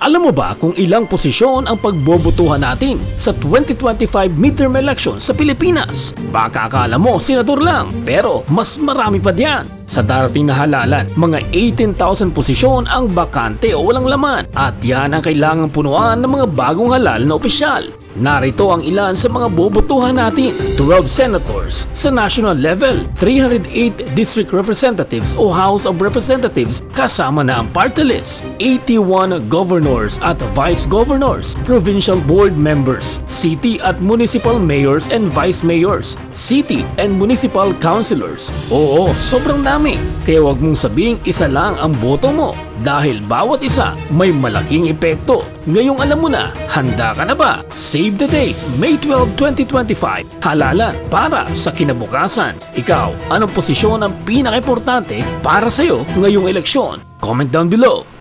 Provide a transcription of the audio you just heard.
Alam mo ba kung ilang posisyon ang pagbobotohan natin sa 2025 midterm election sa Pilipinas? Baka akala mo senador lang, pero mas marami pa diyan. Sa darating na halalan, mga 18,000 posisyon ang bakante o walang laman at yan ang kailangang punuan ng mga bagong halal na opisyal. Narito ang ilan sa mga bobotohan natin: 12 senators sa national level, 308 district representatives o House of Representatives kasama na ang party list, 81 governors at vice governors, provincial board members, city at municipal mayors and vice mayors, city and municipal councilors. Oo, sobrang dami. Kaya huwag mong sabing isa lang ang boto mo dahil bawat isa may malaking epekto. Ngayong alam mo na, handa ka na ba? Save the date, May 12, 2025. Halalan para sa kinabukasan. Ikaw, anong posisyon ang pinaka-importante para sa'yo ngayong eleksyon? Comment down below.